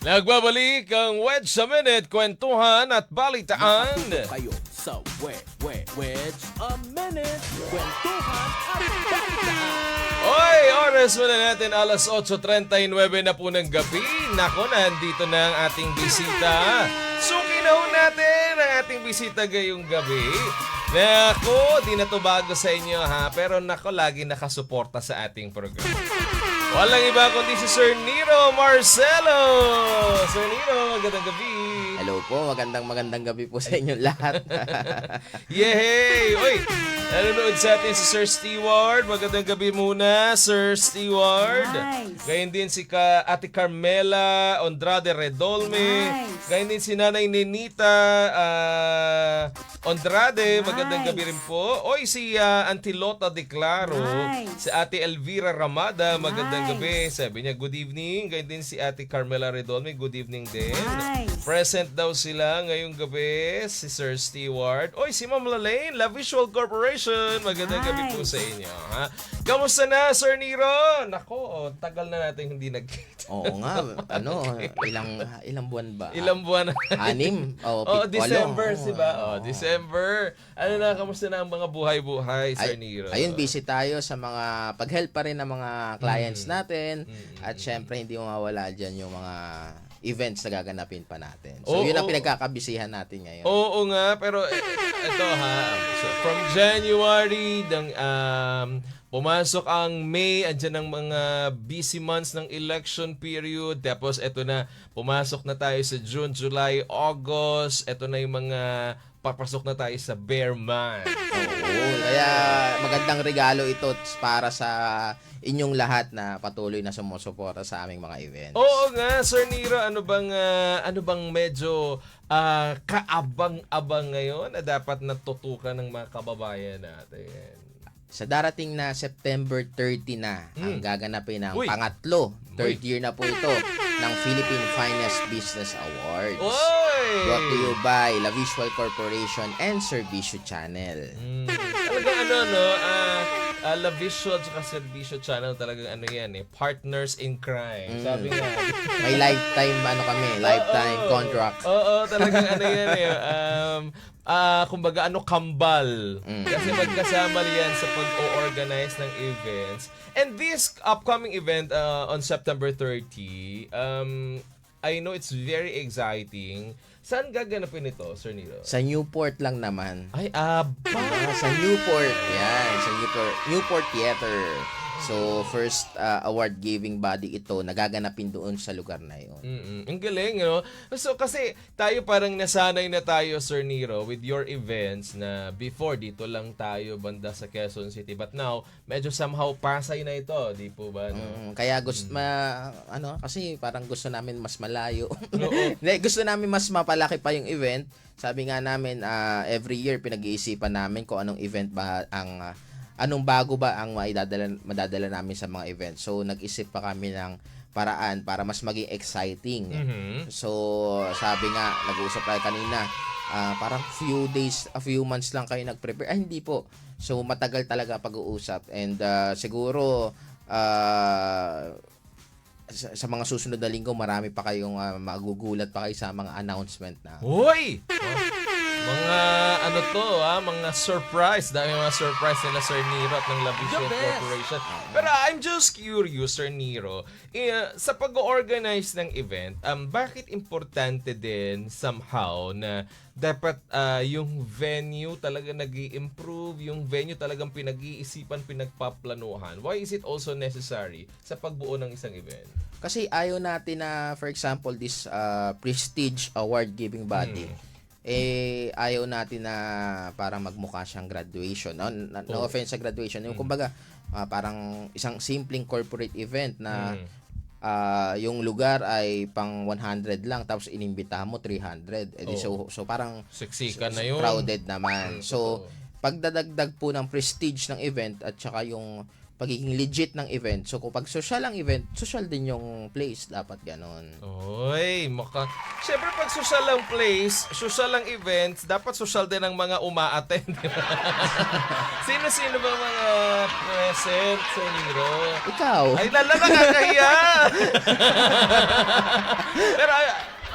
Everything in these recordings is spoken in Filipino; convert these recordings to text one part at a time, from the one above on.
Nagbabalik ang Wedge sa Minute, kwentuhan at balitaan. Kayo sa Wedge a Minute, kwentuhan at balitaan. Oy, oras mo na natin, alas 8:39 na po ng gabi. Nako, nandito na ang ating bisita. Suki na ho natin ang ating bisita ngayong gabi. Nako, di na to bago sa inyo ha, pero nako, lagi nakasuporta sa ating program. Walang iba kundi si Sir Niro Marcelo. Sir Niro, magandang gabi. Hello po, magandang gabi po sa inyong lahat. Yehey! Uy, nanonood sa atin si Sir Stewart. Magandang gabi muna, Sir Stewart. Nice. Gayun din si Ate Carmela Andrade Redolme. Nice. Gayun din si Nanay Nenita Andrade. Magandang Nice. gabi rin po. Oy, si Auntie Lota De Claro. Si Nice. Ate Elvira Ramada. Magandang Nice. gabi. Sabi niya, good evening. Gayun din si Ate Carmela Redolme. Good evening din. Nice. Present daw sila ngayong gabi, si Sir Stewart. Oy, si Ma'am Lalaine, La Visual Corporation. Magandang gabi po Nice. sa inyo. Ha? Kamusta na, Sir Niro? Nako, tagal na natin hindi nagkita. Oo nga, ilang buwan ba? Ilang buwan na. 6? Oh, December, Oo. si ba? Oh, December. Ano na, kamusta na ang mga buhay-buhay, Sir Niro? Ayun, busy tayo sa mga pag-help pa rin ng mga clients natin. At syempre, hindi mawawala dyan yung mga events na gaganapin pa natin. So, yun ang pinagkakabisihan natin ngayon. Oo nga, pero ito ha. So, from January, pumasok ang May, andyan ang mga busy months ng election period. Tapos ito na, pumasok na tayo sa June, July, August. Ito na yung mga papasok na tayo sa bear month. Oo, kaya magandang regalo ito para sa inyong lahat na patuloy na sumusuporta sa aming mga events. Oo nga, Sir Niro, ano bang medyo kaabang-abang ngayon na dapat natutukan ng mga kababayan natin? Sa darating na September 30 na, ang gaganapin ng Uy. pangatlo, third year na po ito, ng Philippine Finest Business Awards. Oy! Brought to you by La Visual Corporation and Servicio Channel. Talagang La Visual at Servicio Channel, talagang ano yan partners in crime. Sabi nga. May lifetime contract. Oo, talagang ano yan kumbaga kambal. Kasi magkasama yan sa pag-o-organize ng events. And this upcoming event on September 30, I know it's very exciting. Saan gaganapin ito, Sir Niro? Sa Newport lang naman. Ay, Sa Newport. Yan, sa Newport Theater. So, first award-giving body ito, nagaganapin doon sa lugar na yun. Ang galing, no? So, kasi tayo parang nasanay na tayo, Sir Niro, with your events na before, dito lang tayo banda sa Quezon City. But now, medyo somehow Pasay na ito, di po ba? No? Kaya kasi parang gusto namin mas malayo. Oo. Gusto namin mas mapalaki pa yung event. Sabi nga namin, every year pinag-iisipan namin kung anong event ba anong bago ba ang madadala namin sa mga events. So, nag-isip pa kami ng paraan para mas maging exciting. So, sabi nga, nag-uusap tayo kanina, parang a few months lang kayo nag-prepare. Hindi po. So, matagal talaga pag-uusap. And siguro, sa mga susunod na linggo, marami pa kayong magugulat pa kayo sa mga announcement na. Hoy! Mga mga surprise. Dami mga surprise nila Sir Niro at ng La Visual The best! Corporation. Pero I'm just curious, Sir Niro, sa pag-organize ng event, bakit importante din somehow na dapat yung venue talaga nag-i-improve, yung venue talagang pinag-iisipan, pinagpaplanuhan? Why is it also necessary sa pagbuo ng isang event? Kasi ayaw natin na, for example, this prestige award-giving body, ayaw natin na parang magmukha siyang graduation. No offense sa graduation. Yung kumbaga, parang isang simpleng corporate event na yung lugar ay pang 100 lang tapos inimbitahan mo 300. So parang Siksikan na yun. crowded naman. So pagdadagdag po ng prestige ng event at saka yung pagiging legit ng event. So kung pag social ang event, social din yung place, dapat ganon. Oy, Siyempre, pag social ang place, social ang events, dapat social din ang mga uma-attend. di ba? Sino-sino ba mga present, Sir Nero? Ikaw? Ay, nakakahiya! Pero,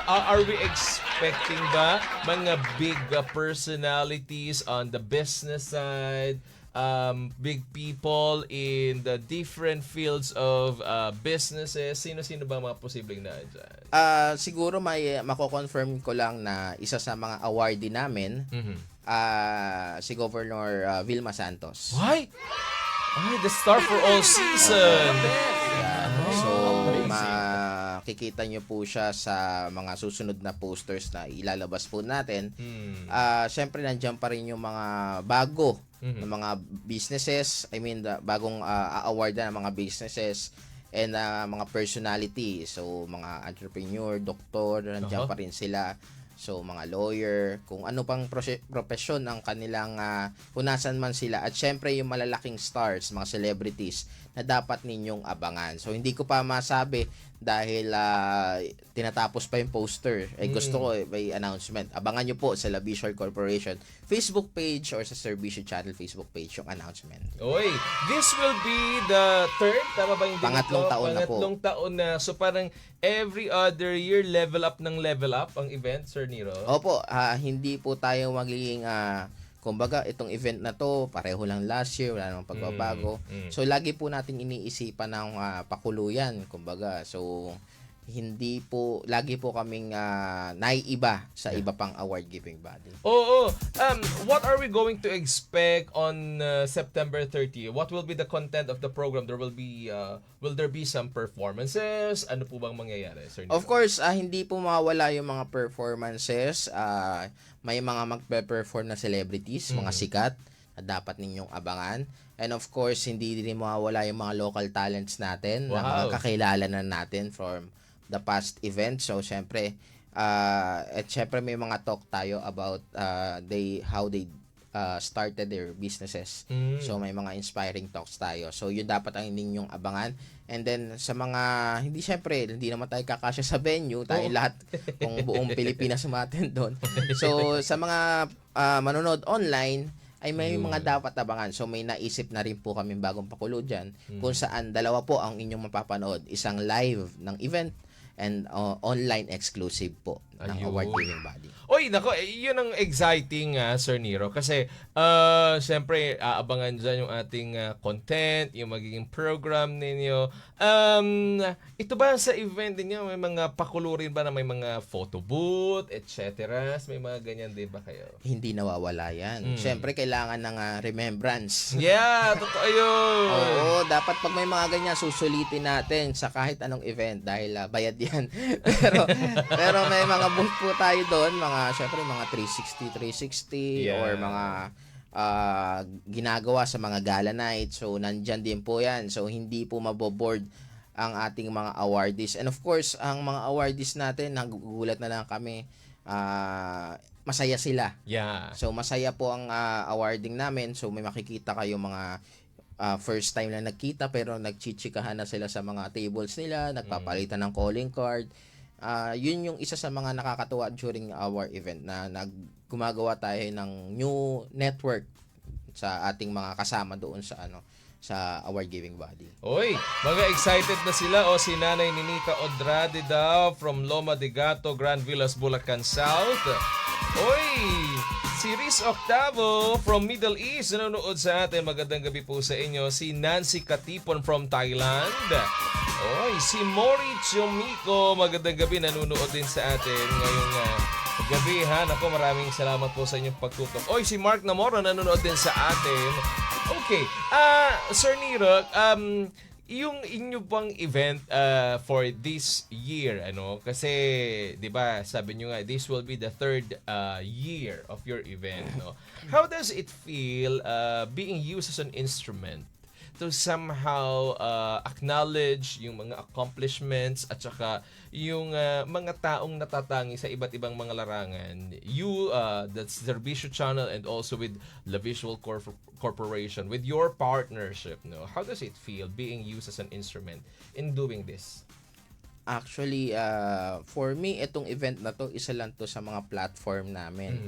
are we expecting ba mga big personalities on the business side, big people in the different fields of businesses? Sino-sino ba mga posibleng na dyan? Siguro mako-confirm ko lang na isa sa mga awardee namin, si Governor Vilma Santos. Why? Ay, the star for all season. Yeah. So, makikita nyo po siya sa mga susunod na posters na ilalabas po natin. Siyempre, nandiyan pa rin yung mga bago ng mga businesses. I mean, bagong award na ng mga businesses and mga personality. So, mga entrepreneur, doktor, nandiyan pa rin sila. So, mga lawyer, kung ano pang profesyon ang kanilang kung nasan man sila. At syempre, yung malalaking stars, mga celebrities na dapat ninyong abangan. So, hindi ko pa masabi dahil tinatapos pa yung poster. Gusto ko may announcement. Abangan nyo po sa Labishore Corporation Facebook page or sa Servicio Channel Facebook page yung announcement. Oy, this will be the third, tama ba yung Pangatlong taon na po. Pangatlong taon na. So, parang every other year, level up ang event, Sir Nero? Opo, hindi po tayo magiging kumbaga, itong event na to, pareho lang last year, wala namang pagbabago. So, lagi po natin iniisipan ng pakuluyan, kumbaga. So, hindi po, lagi po kaming naiiba sa iba pang award-giving body. Oo. What are we going to expect on September 30? What will be the content of the program? Will there be some performances? Ano po bang mangyayari, Sir Nero? Of course, hindi po mawala yung mga performances. May mga magpe-perform na celebrities, mga sikat, na dapat ninyong abangan. And of course, hindi din mawawala yung mga local talents natin, na mga kakilala na natin from the past events. So, syempre, at syempre may mga talk tayo about how they started their businesses. So, may mga inspiring talks tayo. So, yun dapat ang ninyong abangan. And then, sa mga, hindi naman tayo kakasya sa venue. Tayo lahat, kung buong Pilipinas umattend doon. So, sa mga manonood online, ay may mga dapat abangan. So, may naisip na rin po kami bagong pakulo dyan, kung saan dalawa po ang inyong mapapanood. Isang live ng event and online exclusive po ng award-giving body. Oy, nako, yun ang exciting, Sir Nero. Kasi, syempre, aabangan dyan yung ating content, yung magiging program ninyo. Ito ba sa event ninyo, may mga pakulurin ba na may mga photo booth, etc.? May mga ganyan din ba kayo? Hindi nawawala yan. Syempre, kailangan ng remembrance. Yeah, totoo yun. Oo, dapat pag may mga ganyan, susulitin natin sa kahit anong event dahil bayad yan. pero may mga booth po tayo doon, syempre mga 360 Yeah. or mga ginagawa sa mga gala night. So, nandyan din po yan. So, hindi po maboboard ang ating mga awardees. And of course, ang mga awardees natin, nagugulat na lang kami, masaya sila. Yeah. So, masaya po ang awarding namin. So, may makikita kayo mga first time na nagkita pero nagchichikahan na sila sa mga tables nila, nagpapalitan ng calling card. Yun yung isa sa mga nakakatuwa during our event na gumagawa tayo ng new network sa ating mga kasama doon sa award giving body. Oy, mga excited na sila. Si Nanay Ninita Odrade daw from Loma de Gato, Grand Villas, Bulacan South. Oy, si Riz Octavo from Middle East nanonood sa atin. Magandang gabi po sa inyo. Si Nancy Katipon from Thailand. Oy, si Mori Chomiko, magandang gabi, nanonood din sa atin ngayong gabi, ha. Nako, maraming salamat po sa inyong pagtutok. Oy, si Mark Namora nanonood din sa atin. Okay, Sir Nero, yung inyo bang event for this year, kasi 'di ba, sabi niyo nga this will be the third year of your event, no? How does it feel being used as an instrument to somehow acknowledge yung mga accomplishments at saka yung mga taong natatangi sa iba't ibang mga larangan. That's the Zerbisio Channel and also with La Visual Corporation, with your partnership, no? How does it feel being used as an instrument in doing this? Actually, for me, itong event na to, isa lang to sa mga platform namin.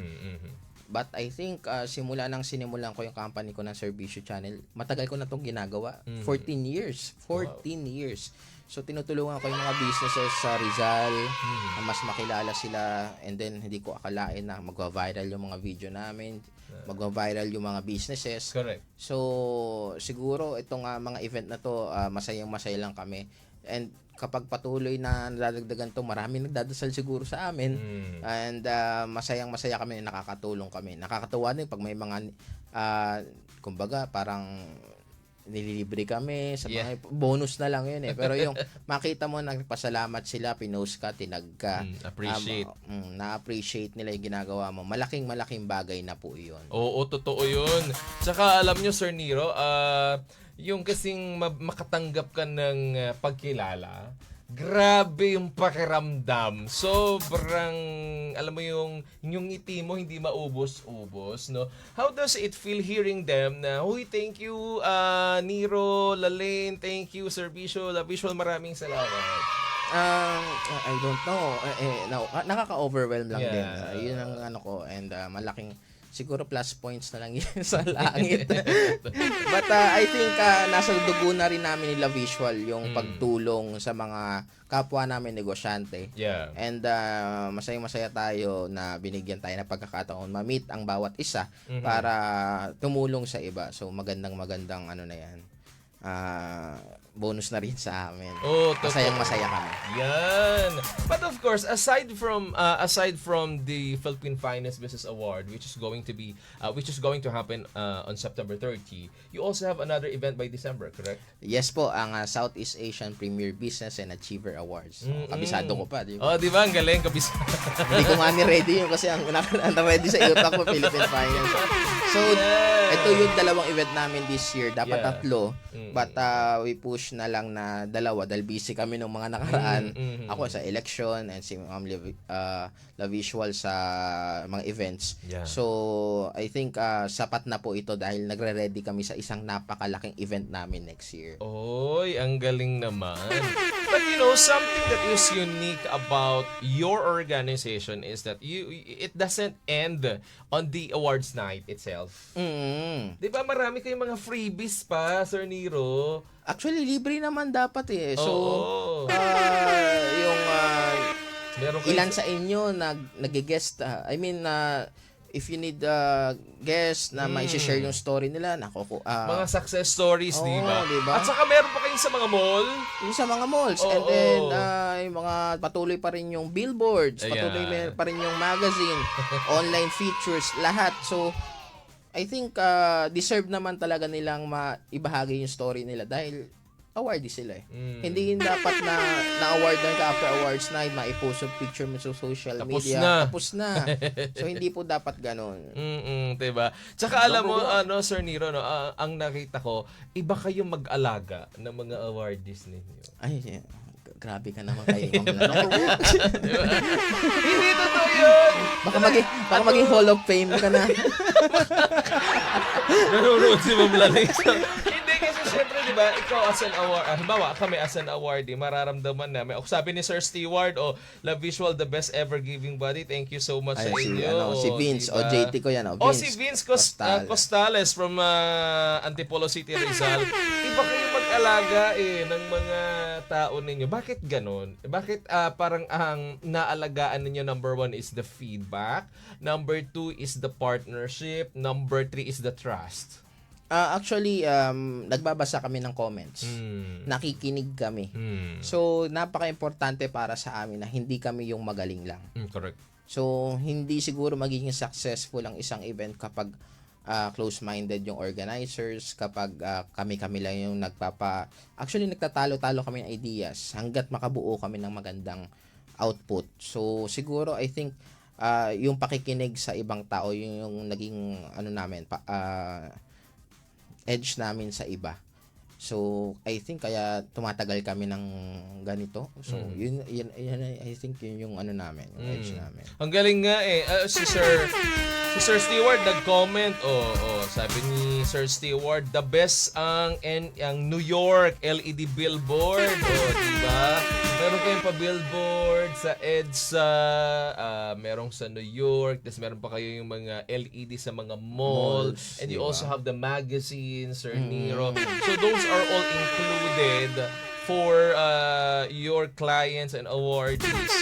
But I think, simula nang sinimulan ko yung company ko ng Zerbisio Channel, matagal ko na itong ginagawa. 14 years. 14 years. So, tinutulungan ko yung mga businesses sa Rizal, na mas makilala sila, and then, hindi ko akalain na magwa-viral yung mga video namin, magwa-viral yung mga businesses. Correct. So, siguro, itong mga event na to, masayang-masaya lang kami. And kapag patuloy na nadadagdagan to, marami nagdadasal siguro sa amin. And masayang-masaya kami, nakakatulong kami. Nakakatuwa din pag may mga kumbaga parang nililibre kami sa mga bonus na lang yun eh. Pero yung makita mo nagpasalamat sila, pinost ka, tinag ka, appreciate. Na-appreciate nila yung ginagawa mo. Malaking bagay na po yun. Oo, totoo yun. Tsaka alam nyo, Sir Nero, yung kasing makatanggap ka ng pagkilala, grabe yung pakiramdam. Sobrang, alam mo yung ngiti mo hindi maubos-ubos, no? How does it feel hearing them na, "Huy, thank you, Nero, Lalaine, thank you, Zerbisio, La Visual, maraming salamat." I don't know. Nakaka-overwhelm lang Yeah. din. Yun ang ano ko. And malaking, siguro plus points na lang yun sa langit. But I think nasa dugo na rin namin nila Visual yung pagtulong sa mga kapwa namin negosyante. Yeah. And masayang-masaya tayo na binigyan tayo ng pagkakataon ma-meet ang bawat isa para tumulong sa iba. So magandang ano na yan. Bonus na rin sa amin. Oh, totoo. Masayang-masaya kami. Yan. But of course, aside from the Philippine Finest Business Award, which is going to happen on September 30, you also have another event by December, correct? Yes po, ang Southeast Asian Premier Business and Achiever Awards. So, kabisado ko pa, di ba? Oh, di ba? Ang galing, Hindi ko nga ni-ready yun kasi ang ready sa utak ko, Philippine Finance. So, ito yung dalawang event namin this year. Dapat tatlo. But we push na lang na dalawa dahil busy kami ng mga nakaraan. Ako sa election and si Ma'am La Visual sa mga events. Yeah. So, I think sapat na po ito dahil nagre-ready kami sa isang napakalaking event namin next year. Oy, ang galing naman. But you know, something that is unique about your organization is that it doesn't end on the awards night itself. Di ba marami kayong mga freebies pa, Sir Nero? Actually, libre naman dapat eh. So, yung Meron kayo- ilan sa inyo nag-guest, if you need guest na mai-share yung story nila, mga success stories, di ba? diba? At saka meron pa kayo sa mga mall. yung sa mga malls. Oo. And then, yung mga patuloy pa rin yung billboards, Ayan. patuloy pa rin yung magazine, online features, lahat. So, I think deserve naman talaga nilang maibahagi yung story nila dahil awardee sila eh. Hindi dapat na-award na ka after awards night, maipost yung picture mo sa social Tapos media. na. Tapos na. So, hindi po dapat ganun. Diba? Tsaka alam mo, Sir Nero, no, ang nakita ko, iba kayong mag-alaga ng mga awardees ninyo. Ay, grabe ka naman kayo. Diba? Hindi totoo yun! Baka maging Hall of Fame ka na. Nanonood si Ma'am Lalix. Hindi kasi syempre, di ba, ikaw as an award, halimbawa kami as an awardee, mararamdaman namin. O sabi ni Sir Stewart, La Visual, the best ever giving body. Thank you so much sa inyo. Si Vince, diba? JT ko yan. Si Vince Costales from Antipolo City, Rizal. Iba kayo mag-alaga ng mga tao ninyo. Bakit ganon? Bakit parang ang naalagaan ninyo, number 1 is the feedback, number 2 is the partnership, number 3 is the trust? Actually, nagbabasa kami ng comments. Nakikinig kami. So, napaka-importante para sa amin na hindi kami yung magaling lang. Correct. So, hindi siguro magiging successful ang isang event kapag close-minded yung organizers, kapag kami-kami lang yung Actually, nagtatalo-talo kami ng ideas hanggat makabuo kami ng magandang output. So, siguro, I think, yung pakikinig sa ibang tao, yung naging, edge namin sa iba. So, I think kaya tumatagal kami ng ganito. So, yun, I think yun yung ano namin, yung edge namin. Ang galing nga eh. Si Sir Stewart nag-comment. Sabi ni Sir Stewart, the best ang New York LED billboard. Diba? Meron kayong pa-billboard sa EDSA, merong sa New York, tapos meron pa kayo yung mga LED sa mga mall, Malls, and you diba? also have the magazine, Sir Nero. So those are all included for your clients and awardees.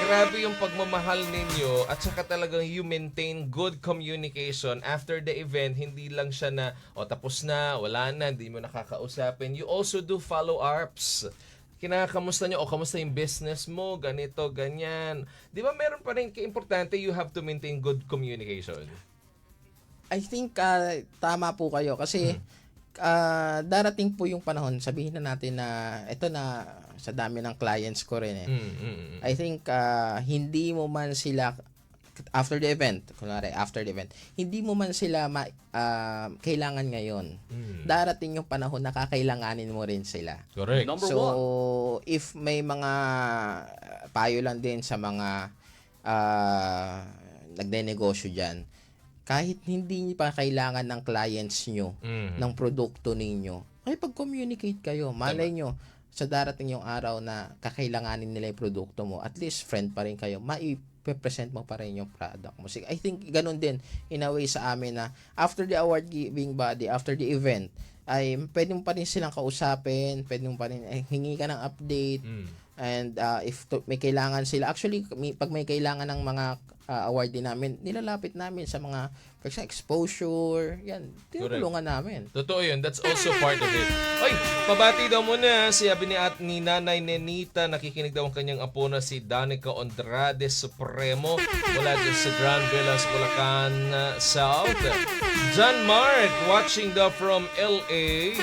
Grabe yung pagmamahal ninyo at saka talagang you maintain good communication after the event. Hindi lang siya na, tapos na, wala na, hindi mo nakakausapin. You also do follow-ups. Kinakamusta nyo, kamusta yung business mo, ganito, ganyan. Di ba meron pa rin importante, you have to maintain good communication. I think tama po kayo kasi darating po yung panahon, sabihin na natin na ito na sa dami ng clients ko rin eh. I think hindi mo man sila after the event, hindi mo man sila kailangan ngayon. Darating yung panahon na kakailanganin mo rin sila. Correct. Number So, one. if may mga payo lang din sa mga nagde-negosyo dyan, kahit hindi niyo pa kailangan ng clients nyo, ng produkto ninyo, ay pag-communicate kayo. Malay nyo, sa darating yung araw na kakailanganin nila yung produkto mo, at least friend pa rin kayo, present mo pa rin yung product mo. I think ganun din, in a way sa amin na after the award giving body, after the event, ay pwede mo pa rin silang kausapin, pwede mo pa rin hingi ka ng update, and if may kailangan sila, actually, pag may kailangan ng mga awardee namin, nilalapit namin sa mga exposure, yan, tinutulungan namin. Totoo yun. That's also part of it. Oy, pabati daw muna si ni Nanay Nenita. Nakikinig daw ang kanyang apo na si Danica Andrade Supremo mula dyan sa Grand Villas, Bulacan South. John Mark watching daw from LA.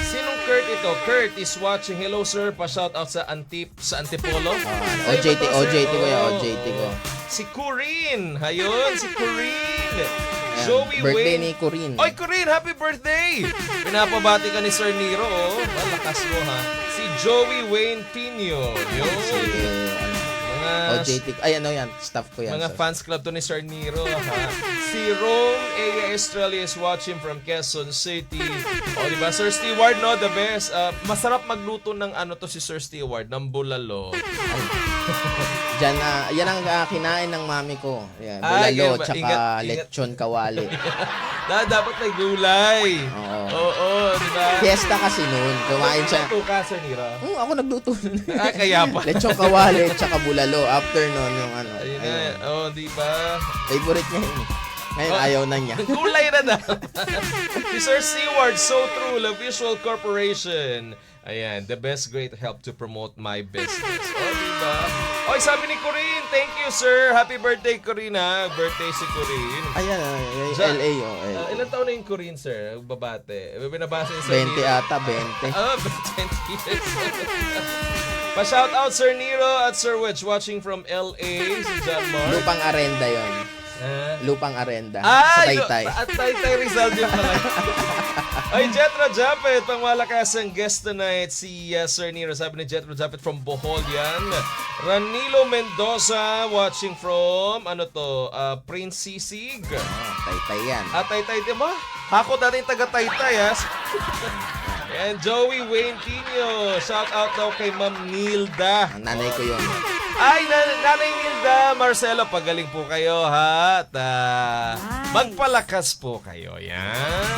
Sinong Kurt ito? Kurt is watching. Hello sir, pa-shout out sa Antipolo. OJT ko yan, OJT ko. Si Corinne. Hayun, si Corinne. Ayan, Joey birthday Wayne. ni Corinne. Oy, Corinne, happy birthday! Pinapabati ka ni Sir Nero, oh. Malakas mo, ha? Si Joey Wayne Tino. Yun. Mga, OJT ko. Ay, ano yan? Staff ko yan. mga sir. fans club to ni Sir Nero, ha? Si Rome A. Estrella is watching from Quezon City. O, diba? Sir Stewart, no? The best. Masarap magluto ng si Sir Stewart, ng bulalo. Diyan, yan ang kinain ng mami ko. Yan, Ay, bulalo, ingat, tsaka ingat. lechon kawali. Dapat may gulay. Oo, diba? Fiesta kasi noon. Kumain siya. Ito ka, Sir Nero. Ako nagluto nun. Kaya pa. Lechon kawali, tsaka bulalo. After nun, yung ano. Ayun na. ayun. Di ba? Favorite niya yun. Ngayon, ayaw na niya. Gulay na daw. Si Sir Seward, so true. La Visual Corporation. Ayan, the best great help to promote my business. Diba? Oy, sabi ni Corinne, thank you, sir. Happy birthday, Corinne, ha? Birthday si Corinne. Ayan, Diyan. LA, Ilan taon na yung Corinne, sir? Babate. Binabasa ni 20 Sir Nero. ata, 20. 20 years. Pa-shout out, Sir Nero at Sir Wedge watching from LA. Si John Mark. Lupang Arenda yon. Lupang Arenda. Sa Taytay. At Taytay Rizal din pala. Ay, Jetro Japet, pangmalakasang guest tonight si Sir Nero. Sabi ni Jetro Japet from Bohol yan. Ranilo Mendoza watching from, Prince Sisig. Taytay yan. Taytay, di ba? Ako dati yung taga-Taytay, ha? And Joey Wayne Tino. Shout out daw kay Ma'am Nilda. Ang nanay ko yun. Ay, Nanay Nilda, Marcelo, pagaling po kayo, ha? At magpalakas po kayo. Yan.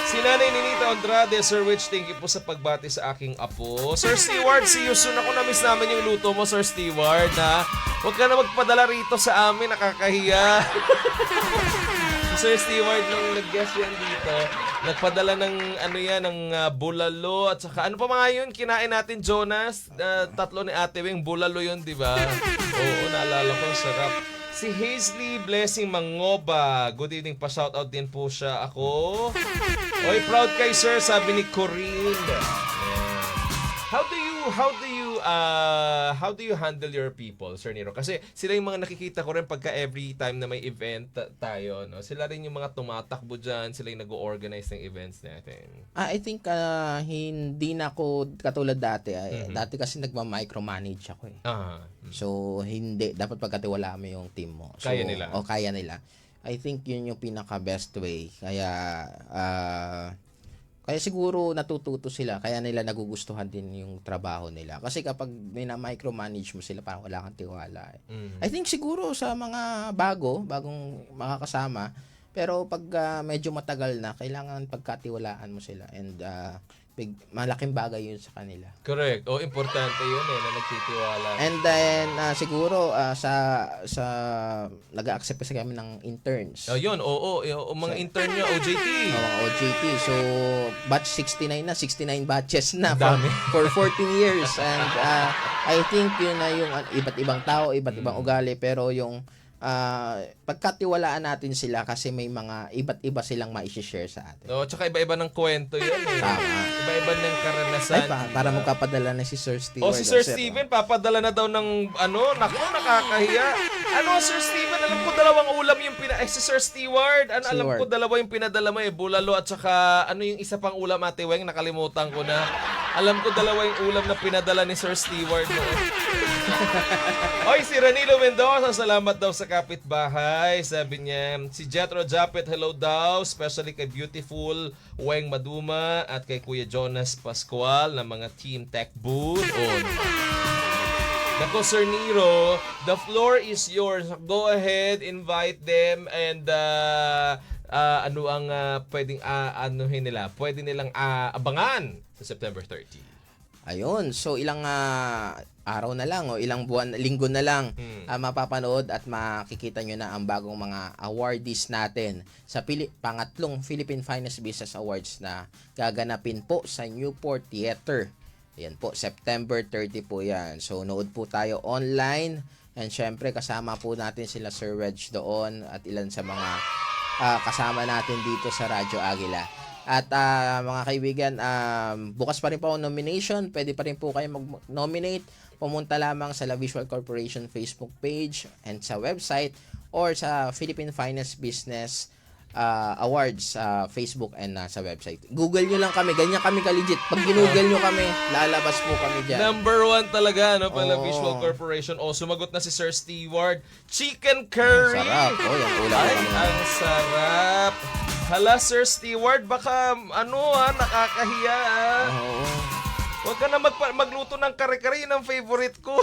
Si Nanay Ninita Andrade, Sir Rich, thank you po sa pagbati sa aking apo. Sir Stewart, see you soon. Ako na-miss namin yung luto mo, Sir Stewart, ha? Huwag ka na magpadala rito sa amin, nakakahiya. Sir Stewart, nung nag-guest yan dito, nagpadala ng ng bulalo at saka ano pa mga yun kinain natin, Jonas? Tatlo ni Ate Wing, bulalo yun, di ba? Oo, naalala ko, sarap. Si Hazley Blessing Mangoba, good evening, pa-shoutout din po siya ako. Oy, proud kay sir, sabi ni Corinne. How do you you handle your people, Sir Nero? Kasi sila yung mga nakikita ko rin pagka every time na may event tayo, no? Sila rin yung mga tumatakbo dyan, sila yung nag-organize ng events natin. I think hindi na ako katulad dati. Dati kasi nagma-micromanage ako eh. So, hindi. Dapat pagkatiwalaan mo yung team mo. So, Kaya nila. Kaya nila. I think yun yung pinaka-best way. Kaya siguro natututo sila. Kaya nila nagugustuhan din yung trabaho nila. Kasi kapag micromanage mo sila, parang wala kang tiwala. I think siguro sa mga bagong makakasama, pero pag medyo matagal na, kailangan pagkatiwalaan mo sila. And malaking bagay yun sa kanila. Correct. Importante yun na nagtitiwala. And then, siguro, nag-accept kasi kami ng interns. Yun, mga intern nyo, OJT. Mga OJT. So, batch 69 na, 69 batches na Dami. for 14 years. And I think yun na yung iba't ibang tao, iba't ibang ugali, pero yung pagkatiwalaan natin sila kasi may mga iba't iba silang ma-share sa atin. Tsaka iba-iba ng kwento yun. Tama. Iba-iba ng karanasan. Para magpapadala na si Sir Stewart. Si Sir Steven, papadala na daw ng naku, nakakahiya. Sir Steven, alam ko dalawang ulam yung si Sir Stewart, alam ko dalawa yung pinadala mo bulalo at saka yung isa pang ulam, Ate Weng, nakalimutan ko na. Alam ko dalawa yung ulam na pinadala ni Sir Stewart. Oy, si Ranilo Mendoza, salamat daw sa kapitbahay. Sabi niya, si Jetro Japet, hello daw, especially kay Beautiful Weng Maduma at kay Kuya Jonas Pascual ng mga Team Tech Booth. Nako, Sir Nero, the floor is yours. Go ahead, invite them and ano ang pwedeng anuhin nila? Pwede nilang abangan sa September 30. Ayun, so ilang araw na lang o ilang linggo na lang mapapanood at makikita nyo na ang bagong mga awardees natin sa pangatlong Philippine Finest Business Awards na gaganapin po sa Newport Theater. Yan po, September 30 po yan. So, nood po tayo online and syempre kasama po natin sila Sir Reg doon at ilan sa mga kasama natin dito sa Radyo Agila. At mga kaibigan, bukas pa rin po ang nomination. Pwede pa rin po kayo mag-nominate. Pumunta lamang sa La Visual Corporation Facebook page and sa website or sa Philippine Finest Business Awards Facebook and sa website. Google nyo lang kami. Ganyan kami ka-legit. Pag ginugol nyo kami, lalabas po kami dyan. Number 1 talaga, pala Visual Corporation. Sumagot na si Sir Stewart. Chicken curry! Ang sarap. Yung ulam. Ang sarap. Hala, Sir Stewart, baka nakakahiya. Huwag ka na magluto ng kare-kare, yun ang favorite ko.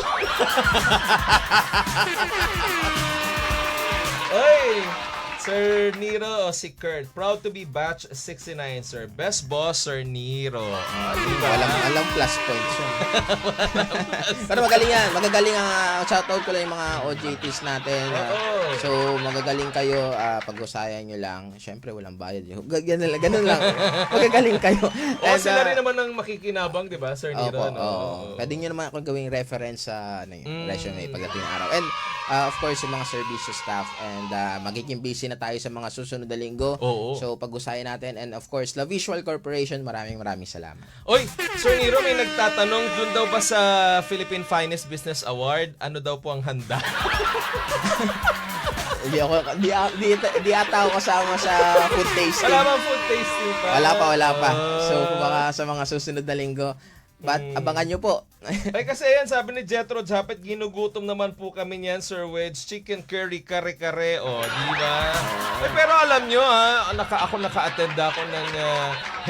Ay! Sir Nero o si Kurt, proud to be batch 69, sir. Best boss, Sir Nero. Diba? Walang plus points yun. Pero magaling yan. Magagaling ang shoutout ko lang yung mga OJTs natin. So, magagaling kayo. Pag-usayan nyo lang. Siyempre, walang bayad. Ganun lang. Magagaling kayo. Sila rin naman ang makikinabang, di ba, Sir Nero? Pwede nyo naman ako gawing reference sa resume pagdating ng araw. And, of course, yung mga service staff. And magiging busy na tayo sa mga susunod na linggo. So, pag-usayan natin. And of course, La Visual Corporation, maraming salamat. Oy, Sir Nero, may nagtatanong, dun daw ba sa Philippine Finest Business Award, ano daw po ang handa? Di ata ako kasama sa food tasting. Wala bang food tasting pa? Wala pa. So, baka sa mga susunod na linggo, abangan nyo po. Ay, kasi yan, sabi ni Jetro Japet, ginugutom naman po kami niyan, Sir Wedge. Chicken curry, kare-kare, di ba? Pero alam nyo, ako naka-attend ako ng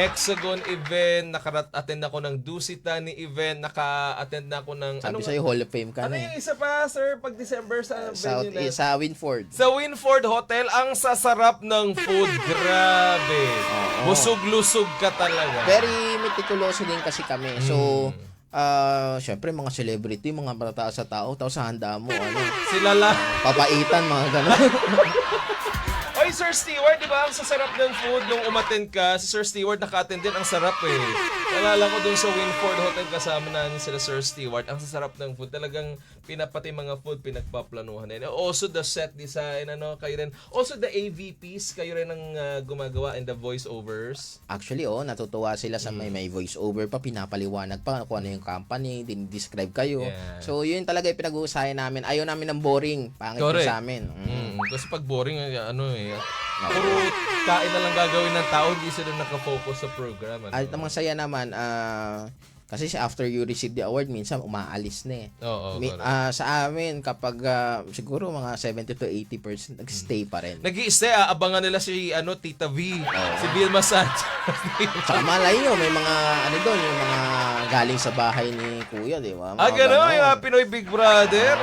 Hexagon event, naka-attend ako ng Dusitani event, naka-attend ako ng... Sabi sa'yo, Hall of Fame ka na yung isa pa, sir, pag December sa venue na? Sa Winford. Sa Winford Hotel, ang sasarap ng food. Grabe. Busog-lusog ka talaga. Very meticuloso din kasi kami. So, syempre mga celebrity, mga matataas sa tao, tapos sa handa mo, sila lang. Papaitan, mga gano'n. Oy, Sir Stewart, di ba ang sasarap ng food nung umattend ka? Si Sir Stewart naka-attend din, ang sarap Nalala ko dun sa Winford Hotel kasama namin sila Sir Stewart. Ang sasarap ng food. Talagang pinapati mga food, pinagpaplanuhan din. Also the set design, kayo rin. Also the AVPs, kayo rin ang gumagawa and the voiceovers. Actually, natutuwa sila sa may voice over pa, pinapaliwanag pa kung ano yung company, din-describe kayo. Yeah. So, yun talaga yung pinag-uusayan namin. Ayaw namin ng boring. Pangit yun Correct. sa amin. Kasi pag boring, puro kain na lang gagawin ng tao, hindi sila nakafocus sa program. At ang masaya naman, kasi after you receive the award, minsan umaalis na eh. Oo, Sa amin, kapag siguro mga 70 to 80% nag-stay pa rin. Nag-i-stay, abangan nila si Tita V, si Vilma Sanchez. Tsaka malay nyo, may mga doon, yung mga galing sa bahay ni Kuya, di ba? Mga Gano'n, ganon. yung Pinoy Big Brother.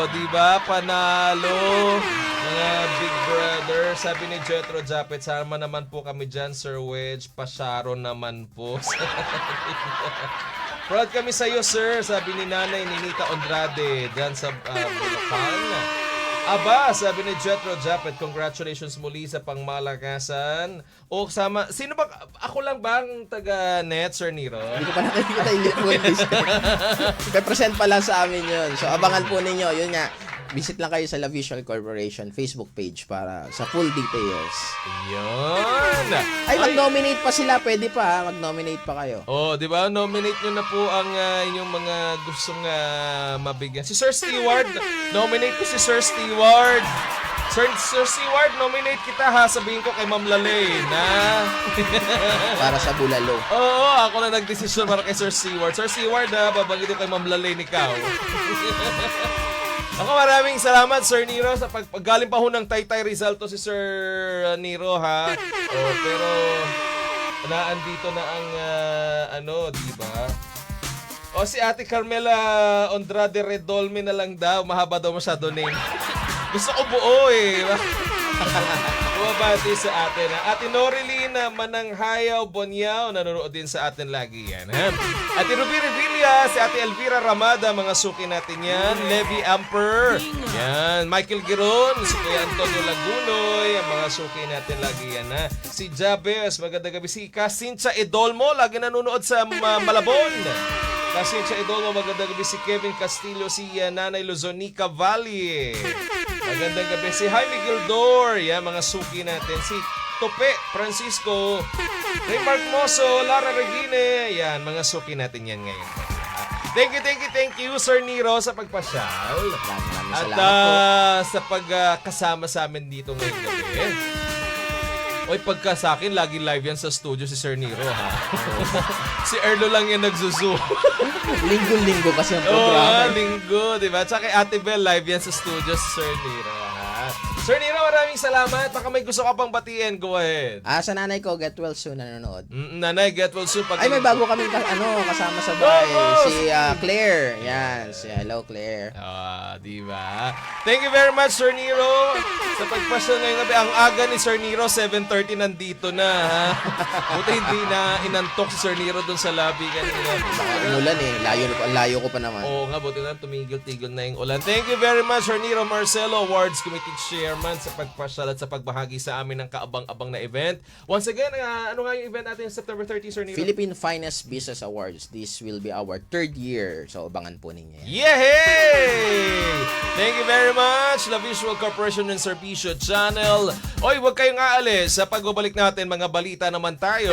Di ba? Panalo. Mga Big Brother. Sabi ni Jetro Japet, sama naman po kami dyan, Sir Wedge. Pasyaro naman po. Proud kami sa iyo, sir. Sabi ni Nanay Ninita Andrade dyan sa Bulacan. Aba, sabi ni Jetro Japet, congratulations muli sa pangmalakasan. O kasama, sino ba? Ako lang ba ang taga-net, Sir Nero? Hindi ko pa nakikita yung lipon. Pe-present pa lang sa amin yun. So, abangan po ninyo. Yun nga, visit lang kayo sa La Visual Corporation Facebook page para sa full details. Yun! Ay, mag-nominate pa sila. Pwede pa, mag-nominate pa kayo. Di ba? Nominate nyo na po ang inyong mga gustong mabigyan. Si Sir Stewart, nominate ko si Sir Stewart. Sir Stewart, nominate kita ha. Sabihin ko kay Ma'am Lalay na... Para sa bulalo. Oo, ako na nagdesisyon para kay Sir Stewart. Sir Stewart, babagay kay Ma'am Lalay ni Kao. Ako maraming salamat, Sir Nero, sa paggaling pa ho ng Taytay Rizal to si Sir Nero, ha? Pero naandito na ang di ba? Si Ate Carmela Andrade Redolme na lang daw. Mahaba daw masyado name. Gusto ko buo eh. Bumabati sa atin. Ate Norilyn Mananghayaw Bonyaw, nanonood din sa atin lagi yan. Ha? Ate Ruby Revilla, si Ate Elvira Ramada, mga suki natin yan. Levi Amper, yan. Michael Giron, si Kuya Antonio Lagunoy, ang mga suki natin lagi yan. Ha? Si Jabez, magandang gabi. Si Casincha Edolmo, lagi nanonood sa Malabon. Casincha Edolmo, magandang gabi. Si Kevin Castillo, si Nanay Luzonica Valley. Magandang gabi. Si Jaime Gildor. Yan, mga suki natin. Si Tope Francisco. Raymar Moso. Lara Regine. Yan, mga suki natin yan ngayon. Thank you, Sir Nero, sa pagpasyal. Maraming At salamat po. sa pagkasama sa amin dito ngayong gabi. Pagka sa akin, lagi live yan sa studio si Sir Nero, ha? Si Erlo lang yan nagsuzo. Linggo-linggo kasi ang programa. Linggo, di ba? Tsaka kay Ate Bell, live yan sa studio si Sir Nero, ha? Sir Nero, maraming salamat. Baka may gusto ka pang batiin, go ahead. Sa nanay ko, get well soon, nanonood. Nanay, get well soon. Ay, may bago kaming kasama sa bahay. Si Claire. Yan. Hello, Claire. Di ba? Thank you very much, Sir Nero. Sa pagpasya ngayong gabi, ang aga ni Sir Nero, 7:30 nandito na, ha? Buti hindi na inantok si Sir Nero dun sa lobby kanina. Umulan eh. Layo ko pa naman. Oo nga, buti na tumigil-tigil na yung ulan. Thank you very much, Sir Nero Marcelo, Awards Committee Chairman, sa pagpasyal at sa pagbahagi sa amin ng kaabang-abang na event. Once again, ano nga yung event natin September 30, Sir Nero? Philippine Finest Business Awards. This will be our 3rd year. So, abangan po ninyo yan. Yehey! Thank you very much, La Visual Corporation and Servicio Channel. Huwag kayong aalis. Sa pagbabalik natin, mga balita naman tayo.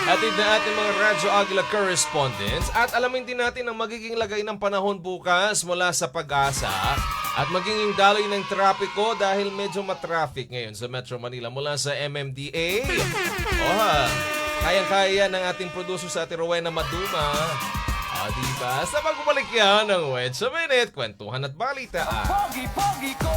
Atid na ating mga Radyo Aguila correspondents. At alamin din natin ang magiging lagay ng panahon bukas mula sa Pag-asa. At magiging daloy ng trapiko dahil medyo matraffic ngayon sa Metro Manila mula sa MMDA. Kayang-kaya ng ating producer sa ating Rowena Maduma. Diba? Sa pagbabalik yan ng Wedge sa Minute, kwentuhan at balita. Pogi-pogi ko!